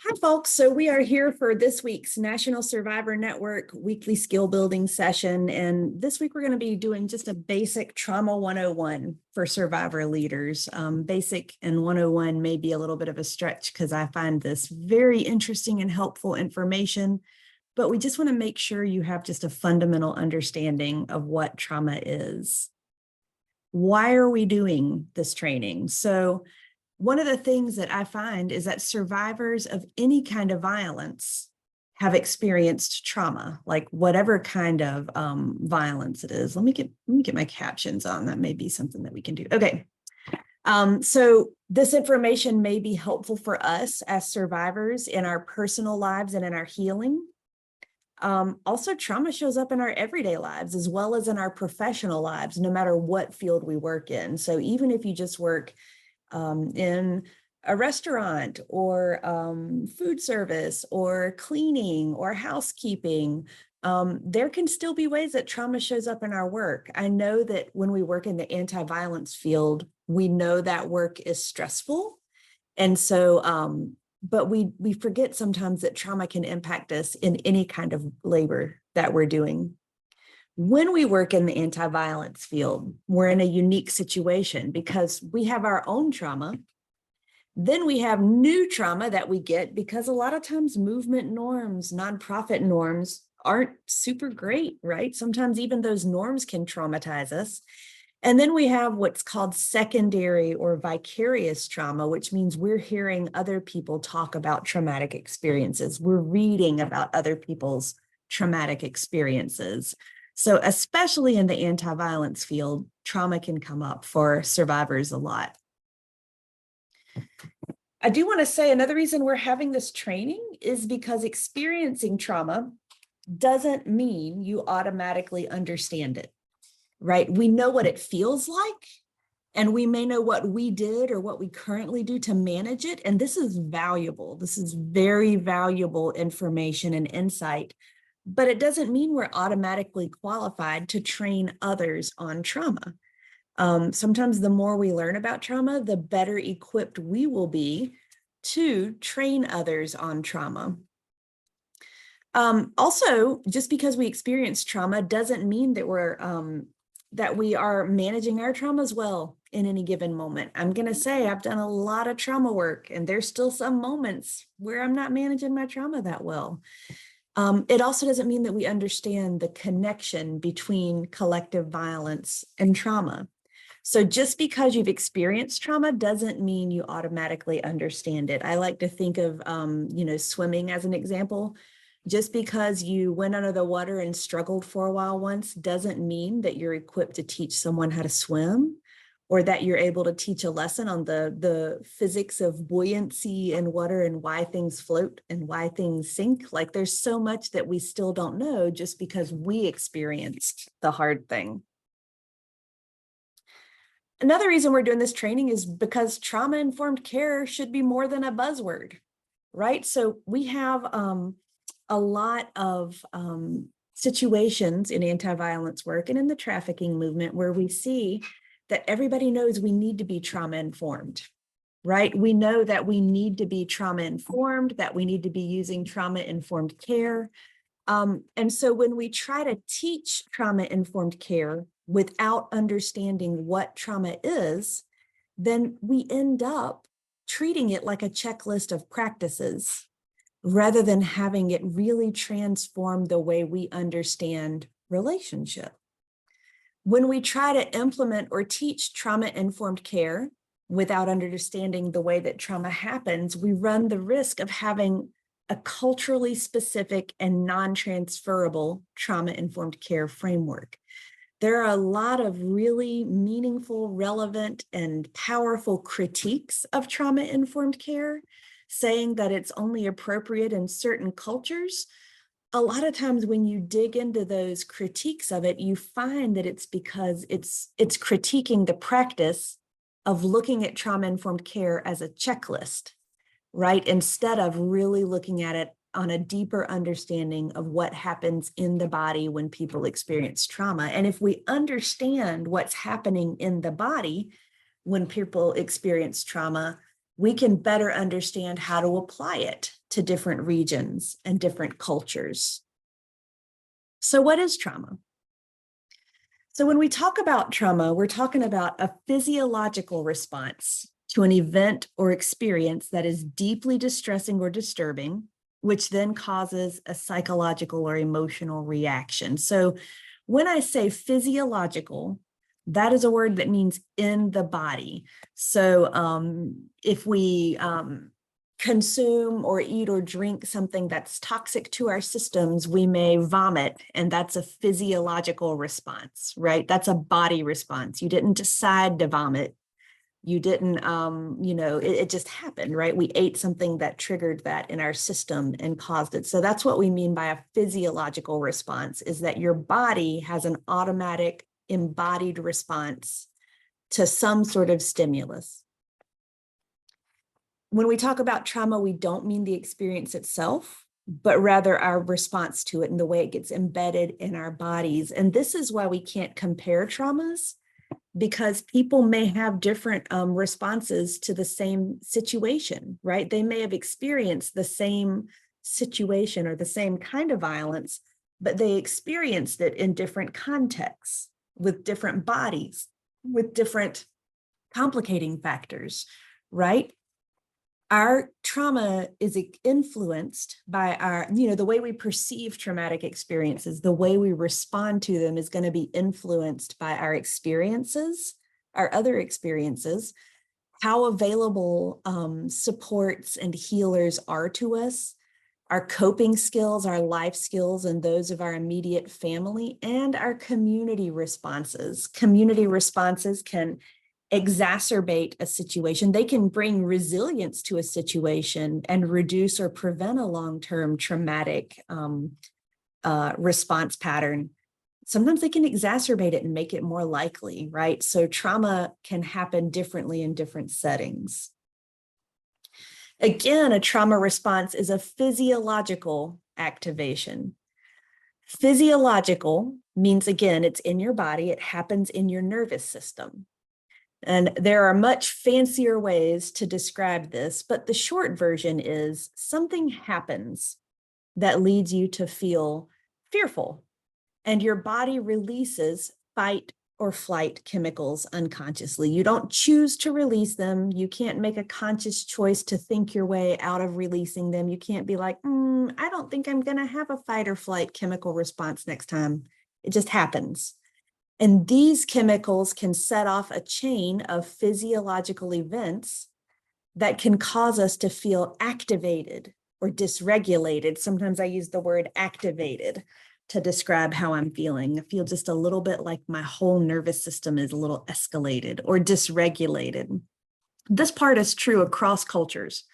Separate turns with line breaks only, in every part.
Hi, folks. So we are here for this week's National Survivor Network weekly skill building session. And this week we're going to be doing just a basic trauma 101 for survivor leaders. Basic and 101 may be a little bit of a stretch because I find this very interesting and helpful information, but we just want to make sure you have just a fundamental understanding of what trauma is. Why are we doing this training? So one of the things that I find is that survivors of any kind of violence have experienced trauma, like whatever kind of violence it is. Let me get my captions on. That may be something that we can do. Okay. So this information may be helpful for us as survivors in our personal lives and in our healing. Also, trauma shows up in our everyday lives as well as in our professional lives, no matter what field we work in. So even if you just work in a restaurant or food service or cleaning or housekeeping, there can still be ways that trauma shows up in our work. I know that when we work in the anti-violence field, we know that work is stressful. And so, but we forget sometimes that trauma can impact us in any kind of labor that we're doing. When we work in the anti-violence field, we're in a unique situation because we have our own trauma. Then we have new trauma that we get because a lot of times movement norms, nonprofit norms aren't super great, right? Sometimes even those norms can traumatize us. And then we have what's called secondary or vicarious trauma, which means we're hearing other people talk about traumatic experiences. We're reading about other people's traumatic experiences. So especially in the anti-violence field, trauma can come up for survivors a lot. I do want to say another reason we're having this training is because experiencing trauma doesn't mean you automatically understand it, right? We know what it feels like, and we may know what we did or what we currently do to manage it. And this is valuable. This is very valuable information and insight. But it doesn't mean we're automatically qualified to train others on trauma. Sometimes the more we learn about trauma, the better equipped we will be to train others on trauma. Also, just because we experience trauma doesn't mean that we are managing our traumas well in any given moment. I'm going to say I've done a lot of trauma work, and there's still some moments where I'm not managing my trauma that well. It also doesn't mean that we understand the connection between collective violence and trauma. So just because you've experienced trauma doesn't mean you automatically understand it. I like to think of, swimming as an example. Just because you went under the water and struggled for a while once doesn't mean that you're equipped to teach someone how to swim, or that you're able to teach a lesson on the physics of buoyancy in water and why things float and why things sink. Like there's so much that we still don't know just because we experienced the hard thing. Another reason we're doing this training is because trauma-informed care should be more than a buzzword, right? So we have a lot of situations in anti-violence work and in the trafficking movement where we see that everybody knows we need to be trauma-informed, right? We know that we need to be trauma-informed, that we need to be using trauma-informed care. And so when we try to teach trauma-informed care without understanding what trauma is, then we end up treating it like a checklist of practices rather than having it really transform the way we understand relationship. When we try to implement or teach trauma-informed care without understanding the way that trauma happens, we run the risk of having a culturally specific and non-transferable trauma-informed care framework. There are a lot of really meaningful, relevant, and powerful critiques of trauma-informed care, saying that it's only appropriate in certain cultures. A lot of times when you dig into those critiques of it, you find that it's because it's critiquing the practice of looking at trauma-informed care as a checklist, right? Instead of really looking at it on a deeper understanding of what happens in the body when people experience trauma. And if we understand what's happening in the body when people experience trauma, we can better understand how to apply it to different regions and different cultures. So what is trauma? So when we talk about trauma, we're talking about a physiological response to an event or experience that is deeply distressing or disturbing, which then causes a psychological or emotional reaction. So when I say physiological, that is a word that means in the body. So if we consume or eat or drink something that's toxic to our systems, we may vomit, and that's a physiological response, right? That's a body response. You didn't decide to vomit. You didn't, it just happened, right? We ate something that triggered that in our system and caused it. So that's what we mean by a physiological response, is that your body has an automatic embodied response to some sort of stimulus. When we talk about trauma, we don't mean the experience itself, but rather our response to it and the way it gets embedded in our bodies. And this is why we can't compare traumas, because people may have different responses to the same situation, right? They may have experienced the same situation or the same kind of violence, but they experienced it in different contexts, with different bodies, with different complicating factors, right? Our trauma is influenced by our, the way we perceive traumatic experiences, the way we respond to them is going to be influenced by our experiences, our other experiences, how available supports and healers are to us, our coping skills, our life skills, and those of our immediate family, and our community responses. Community responses can exacerbate a situation. They can bring resilience to a situation and reduce or prevent a long-term traumatic response pattern. Sometimes they can exacerbate it and make it more likely, right? So trauma can happen differently in different settings. Again, a trauma response is a physiological activation. Physiological means, again, it's in your body, it happens in your nervous system. And there are much fancier ways to describe this, but the short version is something happens that leads you to feel fearful, and your body releases fight or flight chemicals unconsciously. You don't choose to release them. You can't make a conscious choice to think your way out of releasing them. You can't be like, I don't think I'm going to have a fight or flight chemical response next time. It just happens. And these chemicals can set off a chain of physiological events that can cause us to feel activated or dysregulated. Sometimes I use the word activated to describe how I'm feeling. I feel just a little bit like my whole nervous system is a little escalated or dysregulated. This part is true across cultures.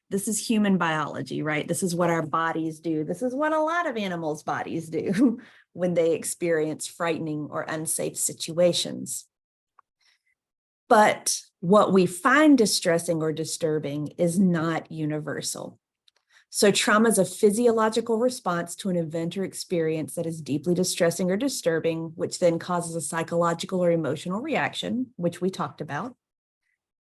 This is human biology, right? This is what our bodies do. This is what a lot of animals' bodies do when they experience frightening or unsafe situations. But what we find distressing or disturbing is not universal. So trauma is a physiological response to an event or experience that is deeply distressing or disturbing, which then causes a psychological or emotional reaction, which we talked about.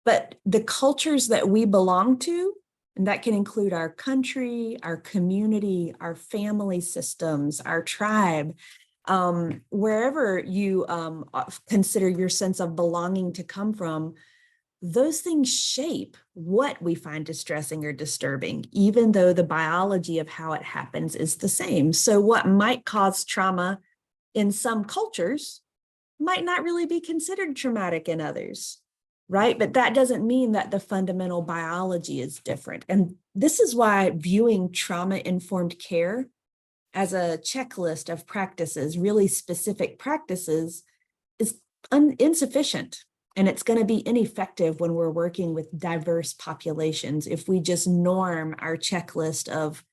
But the cultures that we belong to, and that can include our country, our community, our family systems, our tribe, wherever you consider your sense of belonging to come from, those things shape what we find distressing or disturbing, even though the biology of how it happens is the same. So what might cause trauma in some cultures might not really be considered traumatic in others, right? But that doesn't mean that the fundamental biology is different. And this is why viewing trauma-informed care as a checklist of practices, really specific practices, is insufficient. And it's going to be ineffective when we're working with diverse populations if we just norm our checklist of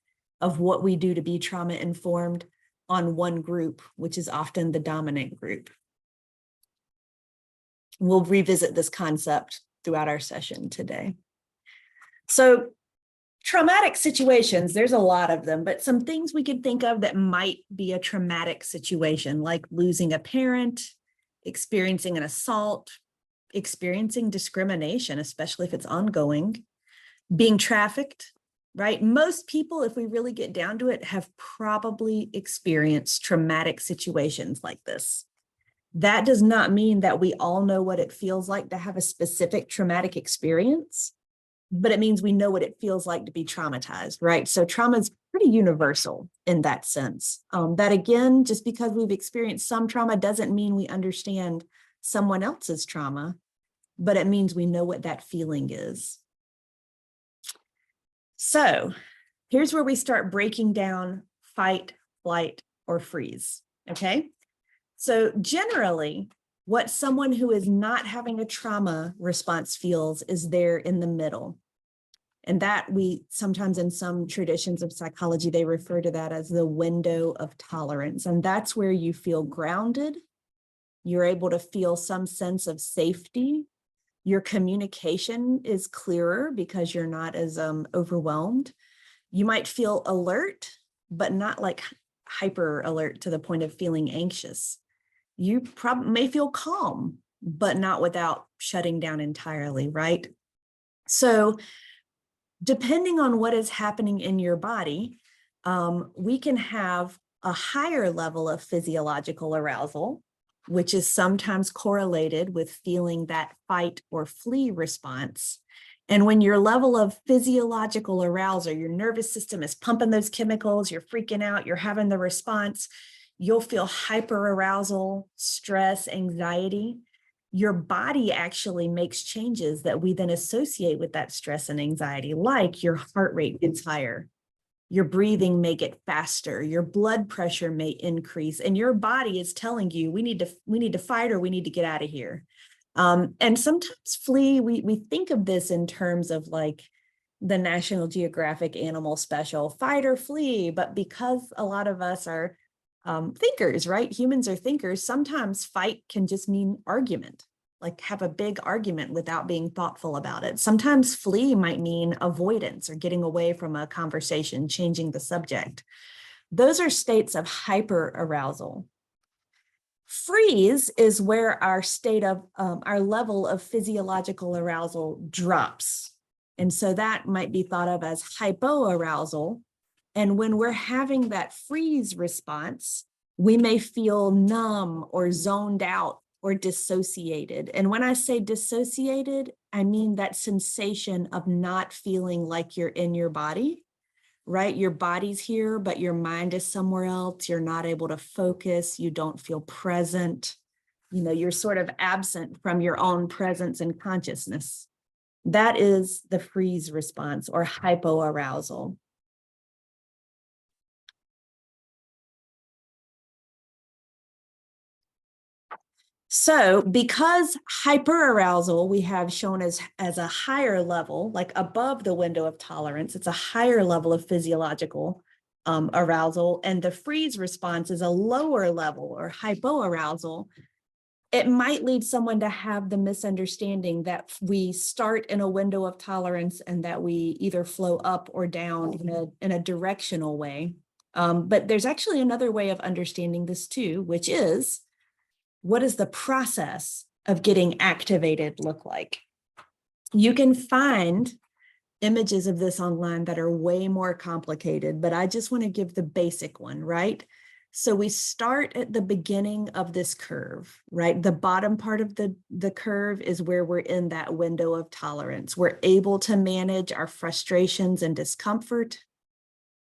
what we do to be trauma-informed on one group, which is often the dominant group. We'll revisit this concept throughout our session today. So traumatic situations, there's a lot of them, but some things we could think of that might be a traumatic situation, like losing a parent, experiencing an assault, experiencing discrimination, especially if it's ongoing, being trafficked, right? Most people, if we really get down to it, have probably experienced traumatic situations like this. That does not mean that we all know what it feels like to have a specific traumatic experience, but it means we know what it feels like to be traumatized, right? So trauma is pretty universal in that sense. That again, just because we've experienced some trauma doesn't mean we understand someone else's trauma, but it means we know what that feeling is. So here's where we start breaking down fight, flight, or freeze, okay? So generally, what someone who is not having a trauma response feels is there in the middle. And that we sometimes in some traditions of psychology, they refer to that as the window of tolerance. And that's where you feel grounded. You're able to feel some sense of safety. Your communication is clearer because you're not as overwhelmed. You might feel alert, but not like hyper alert to the point of feeling anxious. You may feel calm, but not without shutting down entirely, right? So depending on what is happening in your body, we can have a higher level of physiological arousal, which is sometimes correlated with feeling that fight or flee response. And when your level of physiological arousal, your nervous system is pumping those chemicals, you're freaking out, you're having the response, you'll feel hyperarousal, stress, anxiety. Your body actually makes changes that we then associate with that stress and anxiety, like your heart rate gets higher, your breathing may get faster, your blood pressure may increase, and your body is telling you we need to fight or we need to get out of here. And sometimes flee, we think of this in terms of like the National Geographic animal special, fight or flee, but because a lot of us are thinkers, right? Humans are thinkers. Sometimes fight can just mean argument, like have a big argument without being thoughtful about it. Sometimes flee might mean avoidance or getting away from a conversation, changing the subject. Those are states of hyperarousal. Freeze is where our state of our level of physiological arousal drops. And so that might be thought of as hypoarousal. And when we're having that freeze response, we may feel numb or zoned out or dissociated. And when I say dissociated, I mean that sensation of not feeling like you're in your body, right? Your body's here, but your mind is somewhere else. You're not able to focus. You don't feel present. You know, you're sort of absent from your own presence and consciousness. That is the freeze response or hypoarousal. So because hyperarousal we have shown as a higher level, like above the window of tolerance, it's a higher level of physiological arousal, and the freeze response is a lower level or hypoarousal, it might lead someone to have the misunderstanding that we start in a window of tolerance and that we either flow up or down in a directional way. But there's actually another way of understanding this too, which is, what does the process of getting activated look like? You can find images of this online that are way more complicated, but I just want to give the basic one, right? So we start at the beginning of this curve, right? The bottom part of the curve is where we're in that window of tolerance. We're able to manage our frustrations and discomfort.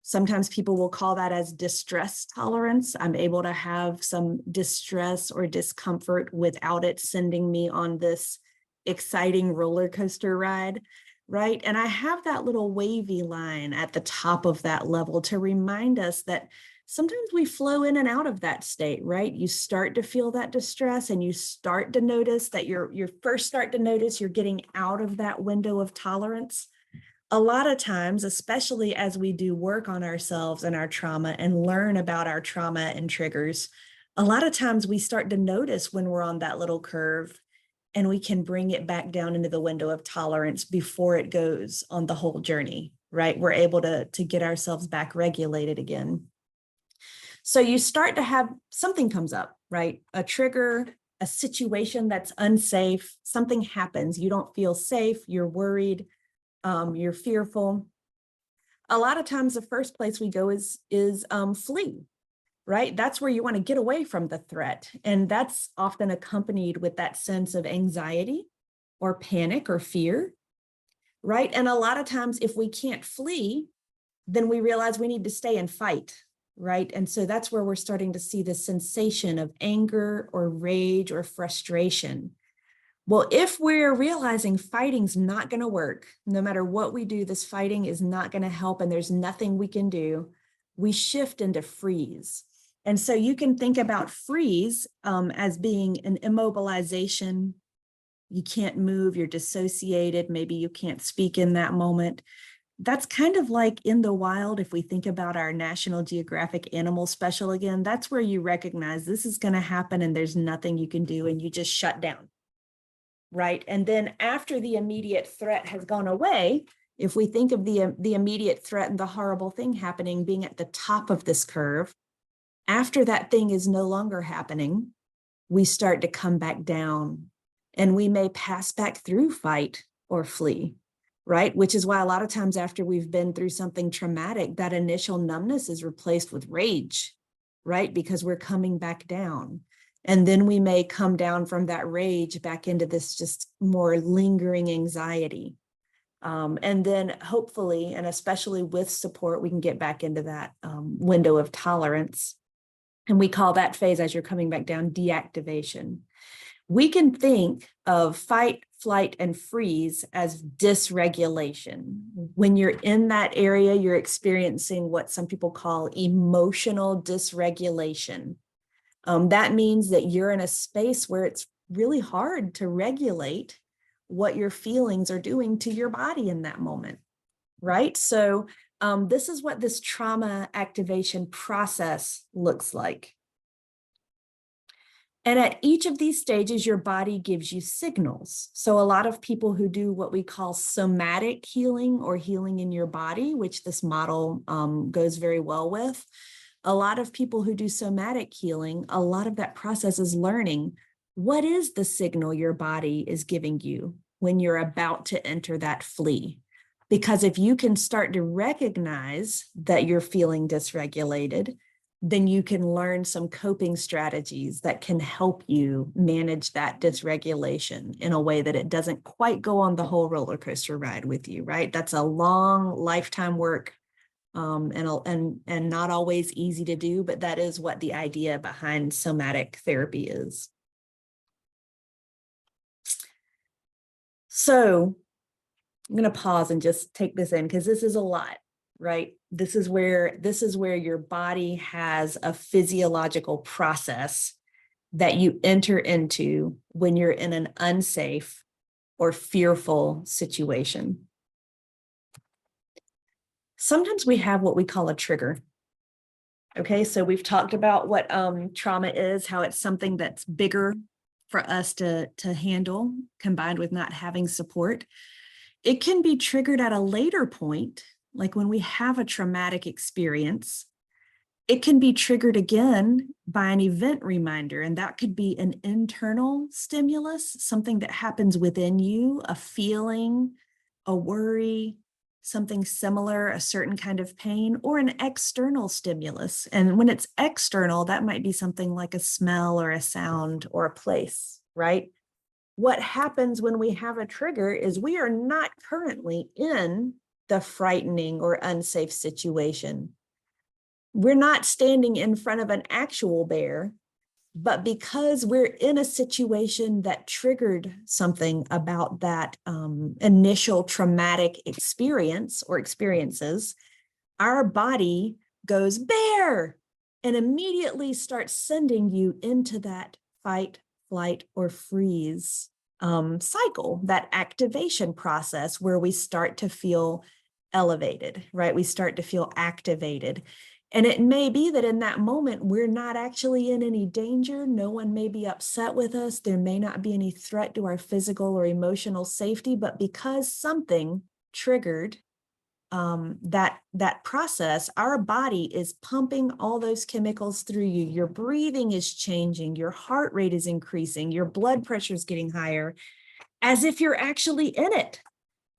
Sometimes people will call that as distress tolerance. I'm able to have some distress or discomfort without it sending me on this exciting roller coaster ride, right? And I have that little wavy line at the top of that level to remind us that sometimes we flow in and out of that state, right? You start to feel that distress and you start to notice that you first start to notice you're getting out of that window of tolerance. A lot of times, especially as we do work on ourselves and our trauma and learn about our trauma and triggers, a lot of times we start to notice when we're on that little curve and we can bring it back down into the window of tolerance before it goes on the whole journey, right? We're able to get ourselves back regulated again. So you start to have something comes up, right? A trigger, a situation that's unsafe, something happens. You don't feel safe, you're worried, you're fearful. a lot of times the first place we go is flee, right? That's where you want to get away from the threat. And that's often accompanied with that sense of anxiety or panic or fear, right? And a lot of times if we can't flee, then we realize we need to stay and fight, right? And so that's where we're starting to see this sensation of anger or rage or frustration. Well, if we're realizing fighting's not going to work, no matter what we do, this fighting is not going to help and there's nothing we can do, we shift into freeze. And so you can think about freeze as being an immobilization. You can't move, you're dissociated, maybe you can't speak in that moment. That's kind of like in the wild, if we think about our National Geographic Animal Special again, that's where you recognize this is going to happen and there's nothing you can do and you just shut down, right? And then after the immediate threat has gone away, if we think of the immediate threat and the horrible thing happening being at the top of this curve, after that thing is no longer happening, we start to come back down and we may pass back through fight or flee, right? Which is why a lot of times after we've been through something traumatic, that initial numbness is replaced with rage, right? Because we're coming back down. And then we may come down from that rage back into this just more lingering anxiety. And then hopefully, and especially with support, we can get back into that window of tolerance. And we call that phase, as you're coming back down, deactivation. We can think of fight, flight, and freeze as dysregulation. When you're in that area, you're experiencing what some people call emotional dysregulation. That means that you're in a space where it's really hard to regulate what your feelings are doing to your body in that moment, right? So this is what this trauma activation process looks like. And at each of these stages, your body gives you signals. So a lot of people who do what we call somatic healing or healing in your body, which this model goes very well with, a lot of people who do somatic healing, a lot of that process is learning what is the signal your body is giving you when you're about to enter that flee. Because if you can start to recognize that you're feeling dysregulated, then you can learn some coping strategies that can help you manage that dysregulation in a way that it doesn't quite go on the whole roller coaster ride with you, right? That's a long lifetime work and not always easy to do, but that is what the idea behind somatic therapy is. So I'm going to pause and just take this in because this is a lot. Right? This is where your body has a physiological process that you enter into when you're in an unsafe or fearful situation. Sometimes we have what we call a trigger. Okay, so we've talked about what trauma is, how it's something that's bigger for us to handle, combined with not having support. It can be triggered at a later point. Like when we have a traumatic experience, it can be triggered again by an event reminder. And that could be an internal stimulus, something that happens within you, a feeling, a worry, something similar, a certain kind of pain, or an external stimulus. And when it's external, that might be something like a smell or a sound or a place, right? What happens when we have a trigger is we are not currently in the frightening or unsafe situation. We're not standing in front of an actual bear, but because we're in a situation that triggered something about that initial traumatic experience or experiences, our body goes bear and immediately starts sending you into that fight, flight, or freeze cycle, that activation process where we start to feel elevated, right? We start to feel activated. And it may be that in that moment, we're not actually in any danger. No one may be upset with us. There may not be any threat to our physical or emotional safety, but because something triggered that process, our body is pumping all those chemicals through you. Your breathing is changing, your heart rate is increasing, your blood pressure is getting higher, as if you're actually in it.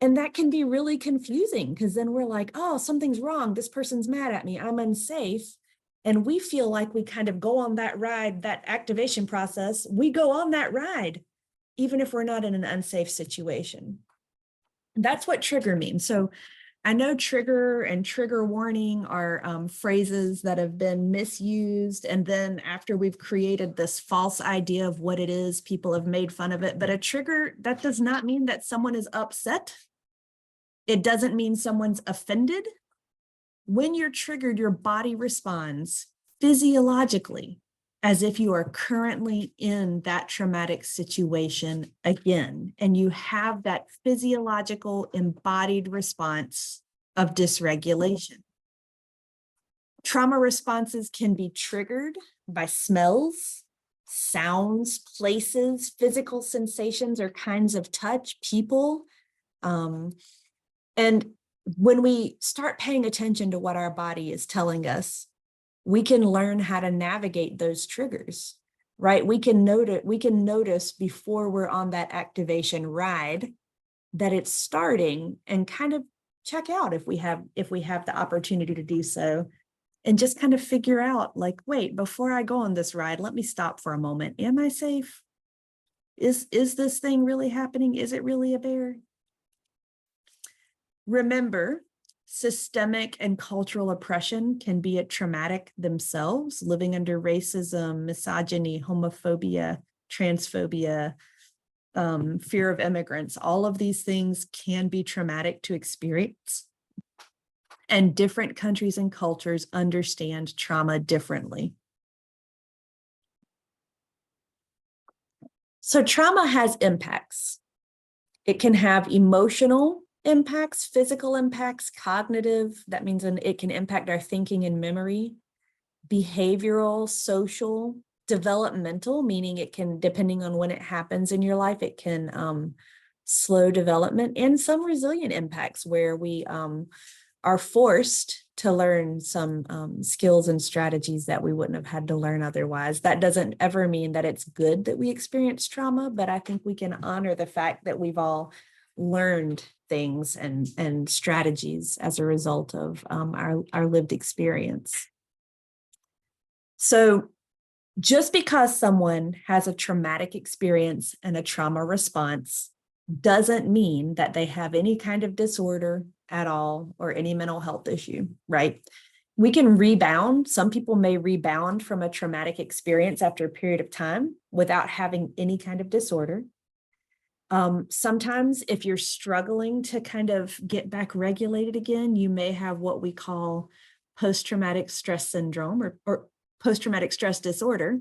And that can be really confusing because then we're like, oh, something's wrong. This person's mad at me. I'm unsafe. And we feel like we kind of go on that ride, that activation process. We go on that ride, even if we're not in an unsafe situation. That's what trigger means. So I know trigger and trigger warning are phrases that have been misused. And then after we've created this false idea of what it is, people have made fun of it. But a trigger, that does not mean that someone is upset. It doesn't mean someone's offended. When you're triggered, your body responds physiologically as if you are currently in that traumatic situation again, and you have that physiological embodied response of dysregulation. Trauma responses can be triggered by smells, sounds, places, physical sensations, or kinds of touch, people. And when we start paying attention to what our body is telling us, we can learn how to navigate those triggers, right? We can notice before we're on that activation ride that it's starting, and kind of check out if we have the opportunity to do so, and just kind of figure out, like, wait, before I go on this ride, let me stop for a moment. Am I safe? Is this thing really happening? Is it really a bear? Remember, systemic and cultural oppression can be a traumatic themselves. Living under racism, misogyny, homophobia, transphobia, fear of immigrants, all of these things can be traumatic to experience. And different countries and cultures understand trauma differently. So trauma has impacts. It can have emotional impacts, physical impacts, cognitive. That means it can impact our thinking and memory, behavioral, social, developmental, meaning it can, depending on when it happens in your life, it can slow development, and some resilient impacts where we are forced to learn some skills and strategies that we wouldn't have had to learn otherwise. That doesn't ever mean that it's good that we experience trauma, but I think we can honor the fact that we've all learned things and strategies as a result of our lived experience. So just because someone has a traumatic experience and a trauma response doesn't mean that they have any kind of disorder at all or any mental health issue, right? We can rebound. Some people may rebound from a traumatic experience after a period of time without having any kind of disorder. Sometimes if you're struggling to kind of get back regulated again, you may have what we call post-traumatic stress syndrome or post-traumatic stress disorder.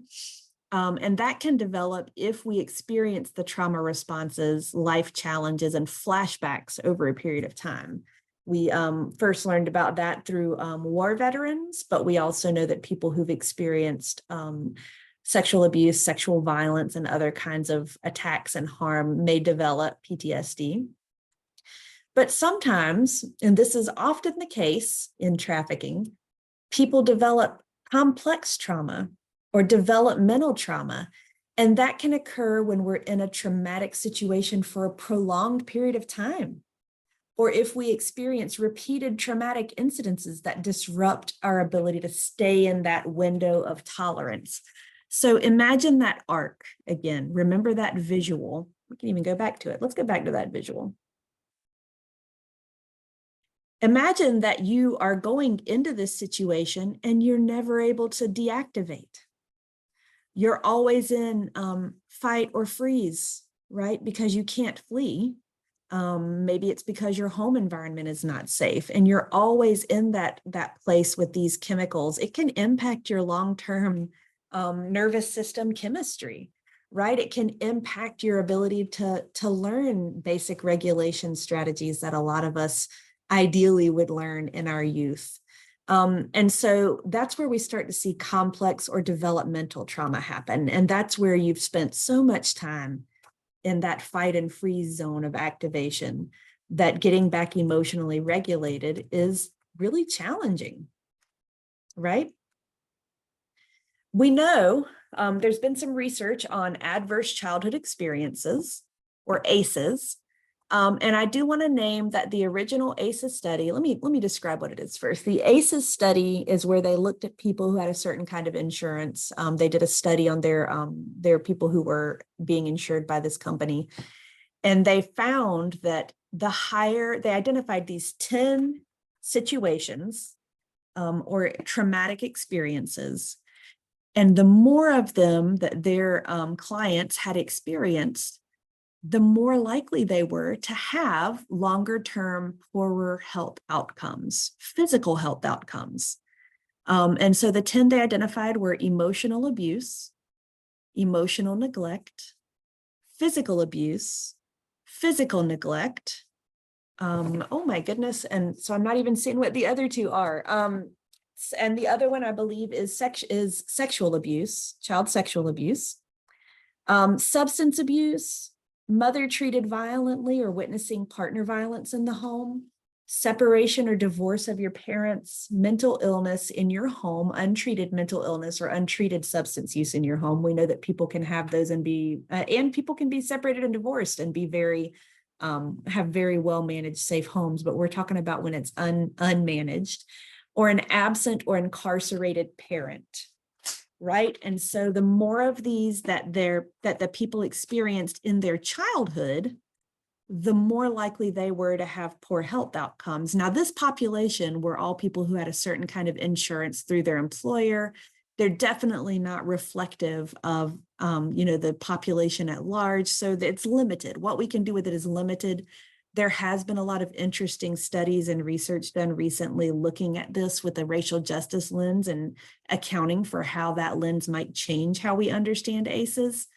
And that can develop if we experience the trauma responses, life challenges, and flashbacks over a period of time. We first learned about that through war veterans, but we also know that people who've experienced sexual abuse, sexual violence, and other kinds of attacks and harm may develop PTSD. But sometimes, and this is often the case in trafficking, people develop complex trauma or developmental trauma, and that can occur when we're in a traumatic situation for a prolonged period of time, or if we experience repeated traumatic incidences that disrupt our ability to stay in that window of tolerance. So imagine that arc again. Remember that visual. We can even go back to it. Let's go back to that visual. Imagine that you are going into this situation and you're never able to deactivate. You're always in fight or freeze, right? Because you can't flee. Maybe it's because your home environment is not safe and you're always in that place with these chemicals. It can impact your long-term nervous system chemistry, right? It can impact your ability to learn basic regulation strategies that a lot of us ideally would learn in our youth. And so that's where we start to see complex or developmental trauma happen. And that's where you've spent so much time in that fight and freeze zone of activation that getting back emotionally regulated is really challenging, right? We know there's been some research on adverse childhood experiences, or ACEs, And I do want to name that the original ACEs study, let me describe what it is first. The ACEs study is where they looked at people who had a certain kind of insurance. They did a study on their people who were being insured by this company. And they found that they identified these 10 situations or traumatic experiences. And the more of them that their clients had experienced, the more likely they were to have longer term poorer health outcomes, physical health outcomes. And so the 10 they identified were emotional abuse, emotional neglect, physical abuse, physical neglect. Oh my goodness. And so I'm not even seeing what the other two are. And the other one I believe is sexual abuse, child sexual abuse, substance abuse, mother treated violently or witnessing partner violence in the home, separation or divorce of your parents, mental illness in your home, untreated mental illness or untreated substance use in your home. We know that people can have those and people can be separated and divorced and be have very well managed, safe homes. But we're talking about when it's unmanaged, or an absent or incarcerated parent. Right. And so the more of these that the people experienced in their childhood, the more likely they were to have poor health outcomes. Now, this population were all people who had a certain kind of insurance through their employer. They're definitely not reflective of the population at large. So it's limited. What we can do with it is limited. There has been a lot of interesting studies and research done recently looking at this with a racial justice lens and accounting for how that lens might change how we understand ACEs.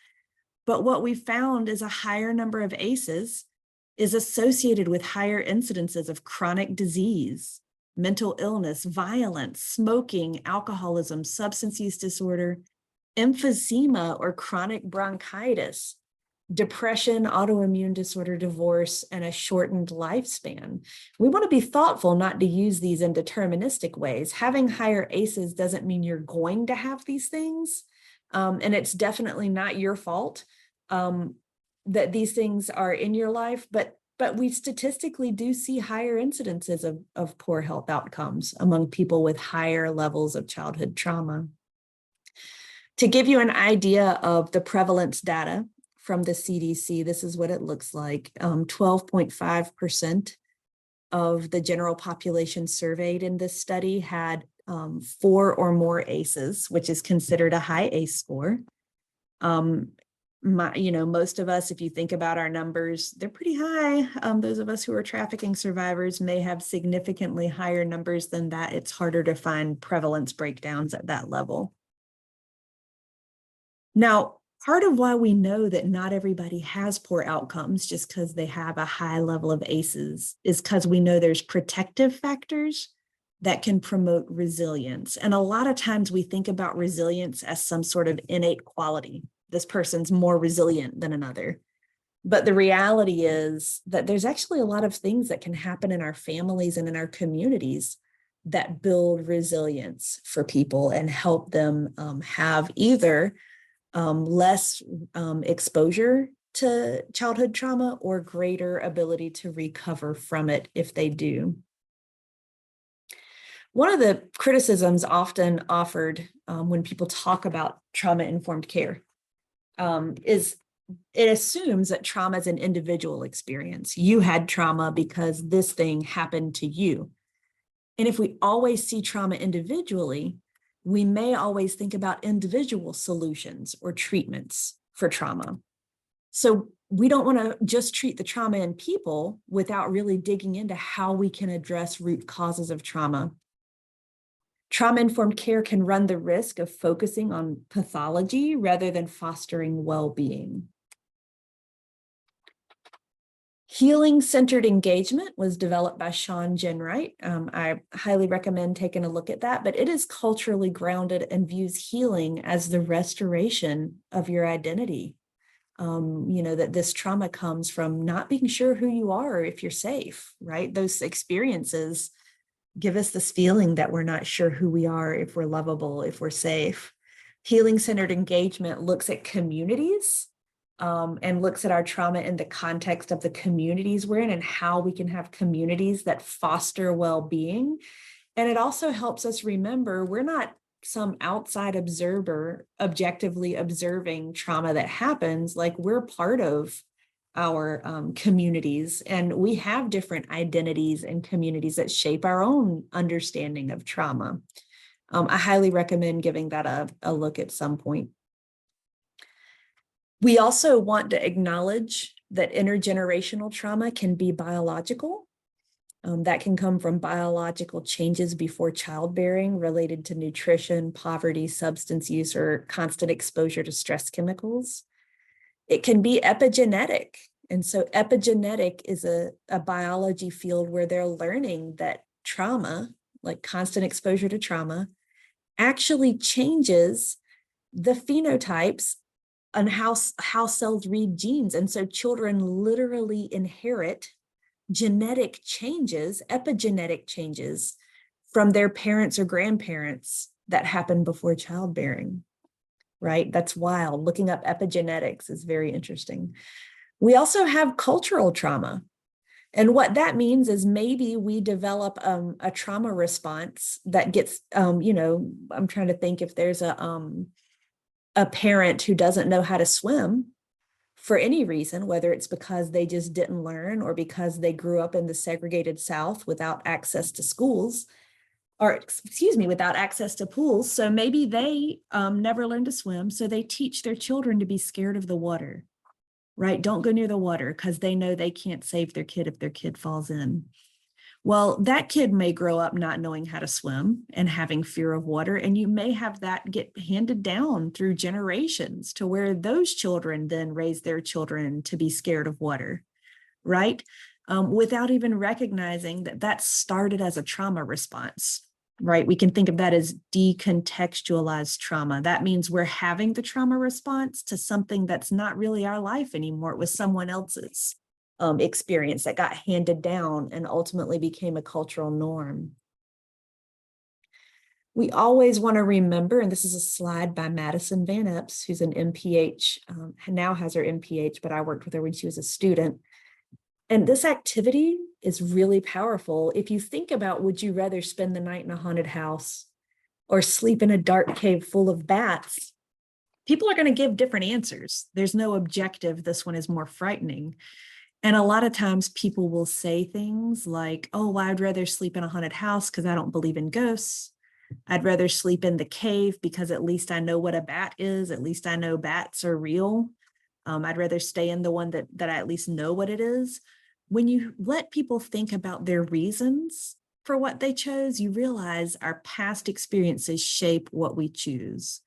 But what we found is a higher number of ACEs is associated with higher incidences of chronic disease, mental illness, violence, smoking, alcoholism, substance use disorder, emphysema or chronic bronchitis, depression, autoimmune disorder, divorce, and a shortened lifespan. We want to be thoughtful not to use these in deterministic ways. Having higher ACEs doesn't mean you're going to have these things. And it's definitely not your fault that these things are in your life, but we statistically do see higher incidences of poor health outcomes among people with higher levels of childhood trauma. To give you an idea of the prevalence data from the CDC, this is what it looks like. 12.5% of the general population surveyed in this study had 4 or more ACEs, which is considered a high ACE score. Most of us, if you think about our numbers, they're pretty high. Those of us who are trafficking survivors may have significantly higher numbers than that. It's harder to find prevalence breakdowns at that level. Now, part of why we know that not everybody has poor outcomes just because they have a high level of ACEs is because we know there's protective factors that can promote resilience. And a lot of times we think about resilience as some sort of innate quality. This person's more resilient than another. But the reality is that there's actually a lot of things that can happen in our families and in our communities that build resilience for people and help them have either less exposure to childhood trauma or greater ability to recover from it if they do. One of the criticisms often offered when people talk about trauma-informed care is it assumes that trauma is an individual experience. You had trauma because this thing happened to you. And if we always see trauma individually, we may always think about individual solutions or treatments for trauma. So we don't want to just treat the trauma in people without really digging into how we can address root causes of trauma. Trauma-informed care can run the risk of focusing on pathology rather than fostering well-being. Healing-centered engagement was developed by Sean Jenwright. I highly recommend taking a look at that, but it is culturally grounded and views healing as the restoration of your identity. That this trauma comes from not being sure who you are or if you're safe, right? Those experiences give us this feeling that we're not sure who we are, if we're lovable, if we're safe. Healing-centered engagement looks at communities and looks at our trauma in the context of the communities we're in and how we can have communities that foster well-being. And it also helps us remember we're not some outside observer objectively observing trauma that happens. Like, we're part of our communities, and we have different identities and communities that shape our own understanding of trauma. I highly recommend giving that a look at some point. We also want to acknowledge that intergenerational trauma can be biological. That can come from biological changes before childbearing related to nutrition, poverty, substance use, or constant exposure to stress chemicals. It can be epigenetic. And so epigenetic is a biology field where they're learning that trauma, like constant exposure to trauma, actually changes the phenotypes on how cells read genes. And so children literally inherit genetic changes, epigenetic changes from their parents or grandparents that happened before childbearing, right? That's wild. Looking up epigenetics is very interesting. We also have cultural trauma. And what that means is maybe we develop a trauma response that gets, I'm trying to think if there's a parent who doesn't know how to swim for any reason, whether it's because they just didn't learn or because they grew up in the segregated South without access to schools, or excuse me, without access to pools. So maybe they never learned to swim. So they teach their children to be scared of the water, right? Don't go near the water because they know they can't save their kid if their kid falls in. Well, that kid may grow up not knowing how to swim and having fear of water, and you may have that get handed down through generations to where those children then raise their children to be scared of water, right? Without even recognizing that that started as a trauma response, right? We can think of that as decontextualized trauma. That means we're having the trauma response to something that's not really our life anymore. It was someone else's experience that got handed down and ultimately became a cultural norm. We always want to remember, and this is a slide by Madison Van Epps, who's an MPH, now has her MPH, but I worked with her when she was a student. And this activity is really powerful. If you think about, would you rather spend the night in a haunted house or sleep in a dark cave full of bats? People are going to give different answers. There's no objective, this one is more frightening. And a lot of times people will say things like, oh, well, I'd rather sleep in a haunted house because I don't believe in ghosts. I'd rather sleep in the cave because at least I know what a bat is. At least I know bats are real. I'd rather stay in the one that I at least know what it is. When you let people think about their reasons for what they chose, you realize our past experiences shape what we choose.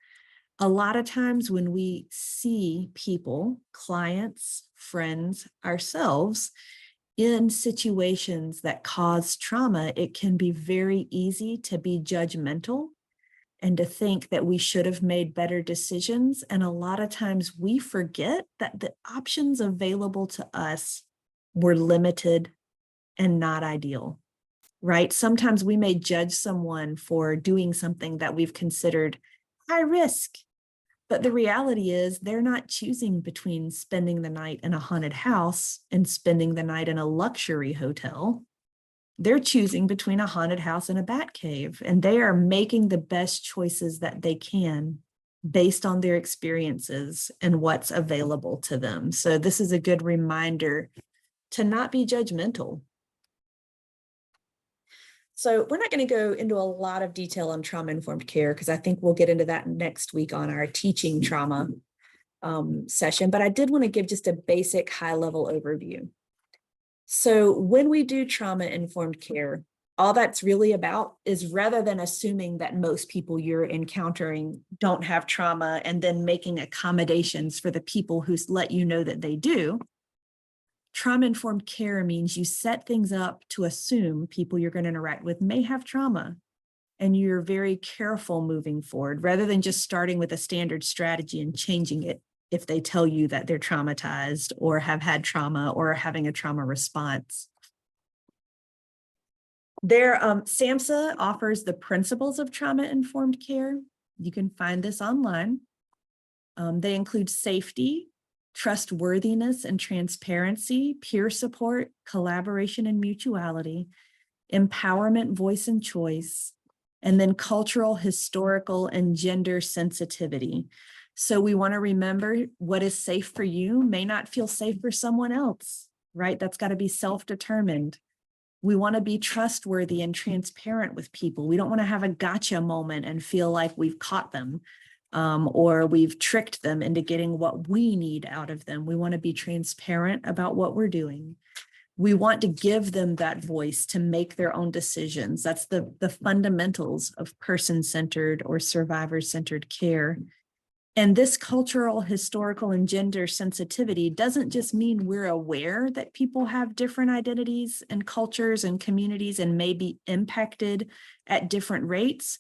A lot of times when we see people, clients, friends, ourselves in situations that cause trauma, it can be very easy to be judgmental and to think that we should have made better decisions. And a lot of times we forget that the options available to us were limited and not ideal, right? Sometimes we may judge someone for doing something that we've considered high risk. But the reality is they're not choosing between spending the night in a haunted house and spending the night in a luxury hotel. They're choosing between a haunted house and a bat cave, and they are making the best choices that they can based on their experiences and what's available to them. So this is a good reminder to not be judgmental. So we're not going to go into a lot of detail on trauma-informed care because I think we'll get into that next week on our teaching trauma session, but I did want to give just a basic high-level overview. So when we do trauma-informed care, all that's really about is, rather than assuming that most people you're encountering don't have trauma and then making accommodations for the people who let you know that they do, trauma-informed care means you set things up to assume people you're going to interact with may have trauma, and you're very careful moving forward rather than just starting with a standard strategy and changing it if they tell you that they're traumatized or have had trauma or are having a trauma response. SAMHSA offers the principles of trauma-informed care. You can find this online. They include safety, trustworthiness and transparency, peer support, collaboration and mutuality, empowerment, voice and choice, and then cultural, historical, and gender sensitivity. So we want to remember what is safe for you may not feel safe for someone else, right? That's got to be self-determined. We want to be trustworthy and transparent with people. We don't want to have a gotcha moment and feel like we've caught them or we've tricked them into getting what we need out of them. We want to be transparent about what we're doing. We want to give them that voice to make their own decisions. That's the fundamentals of person-centered or survivor-centered care. And this cultural, historical, and gender sensitivity doesn't just mean we're aware that people have different identities and cultures and communities and may be impacted at different rates.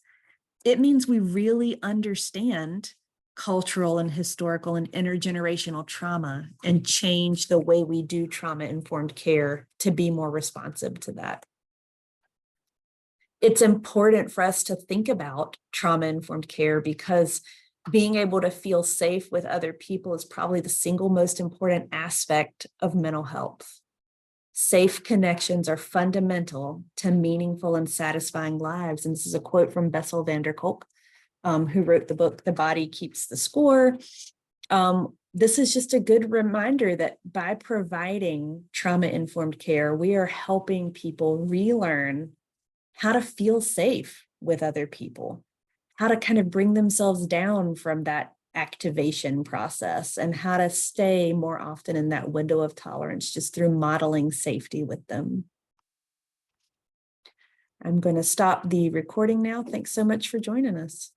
It means we really understand cultural and historical and intergenerational trauma and change the way we do trauma-informed care to be more responsive to that. It's important for us to think about trauma-informed care because being able to feel safe with other people is probably the single most important aspect of mental health. Safe connections are fundamental to meaningful and satisfying lives. And this is a quote from Bessel van der Kolk, who wrote the book, The Body Keeps the Score. This is just a good reminder that by providing trauma-informed care, we are helping people relearn how to feel safe with other people, how to kind of bring themselves down from that activation process and how to stay more often in that window of tolerance just through modeling safety with them. I'm going to stop the recording now. Thanks so much for joining us.